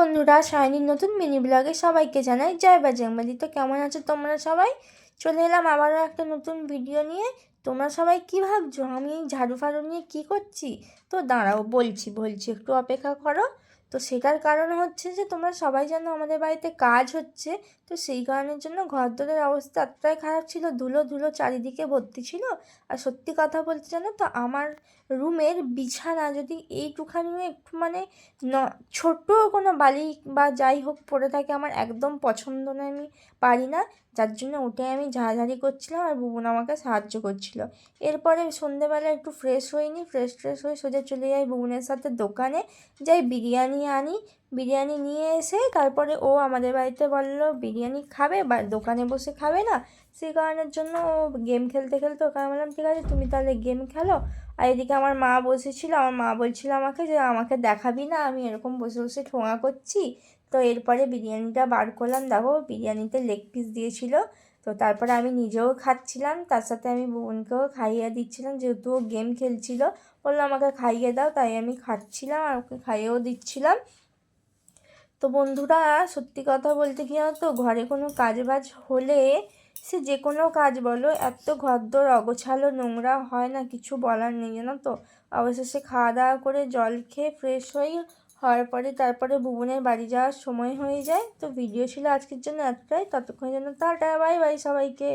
বন্ধুরা, শাইনির নতুন মিনি ব্লগে সবাইকে জানাই জয় বজরংবলী। তো কেমন আছো তোমরা সবাই? চলে এলাম আবারও একটা নতুন ভিডিও নিয়ে। তোমরা সবাই কি ভাবছো আমি ঝাড়ু ফাড়ু নিয়ে কি করছি? তো দাঁড়াও, বলছি একটু অপেক্ষা করো। তো সেটার কারণ হচ্ছে যে তোমরা সবাই জানো আমাদের বাড়িতে কাজ হচ্ছে। তো সেই কারণের জন্য ঘরদোরের অবস্থা এতটাই খারাপ ছিল, ধুলো ধুলো চারিদিকে ভর্তি ছিল। আর সত্যি কথা বলতে জানো তো, আমার রুমের বিছানা যদি এইটুখানিও একটু ন ছোট্ট কোনো বালি বা যাই হোক পড়ে থাকে, আমার একদম পছন্দ নয়, আমি পারি না। যার জন্য ওটাই আমি ঝাড়াঝাড়ি করছিলাম আর বুবুন আমাকে সাহায্য করছিল। এরপরে সন্ধেবেলা একটু ফ্রেশ ফ্রেশ হয়ে সোজা চলে যাই বুবুনের সাথে দোকানে, যাই বিরিয়ানি আনি। বিরিয়ানি নিয়ে এসে তারপরে ও আমাদের বাড়িতে বললো বিরিয়ানি খাবে বা দোকানে বসে খাবে না। সেই কারণের জন্য ও গেম খেলতে ওকে আমি বললাম ঠিক আছে তুমি তাহলে গেম খেলো। আর এদিকে আমার মা বসেছিল, আমার মা বলছিল আমাকে যে আমাকে দেখাবি না, আমি এরকম বসে বসে ঠোঙা করছি। তো এরপরে বিরিয়ানিটা বার করলাম, দেখো বিরিয়ানিতে লেগ পিস দিয়েছিল। তো তারপরে আমি নিজেও খাচ্ছিলাম, তার সাথে আমি বোনকেও খাইয়ে দিচ্ছিলাম, যেহেতু ও গেম খেলছিল। বললো আমাকে খাইয়ে দাও, তাই আমি খাচ্ছিলাম আর ওকে খাইয়েও দিচ্ছিলাম। তো বন্ধুরা, সত্যি কথা বলতে কি জানো তো, ঘরে কোনো কাজ বাজ হলে, সে যে কোনো কাজ বলো, এত ঘরদোর অগোছালো নোংরা হয় না, কিছু বলার নেই জানো তো। অবশেষে খাওয়া দাওয়া করে জল খেয়ে ফ্রেশ হওয়ার পরে তারপরে ভুবনের বাড়ি যাওয়ার সময় হয়ে যায়। তো ভিডিও ছিল আজকের জন্য এতটাই, ততক্ষণের জন্য টাটা, বাই বাই সবাইকে।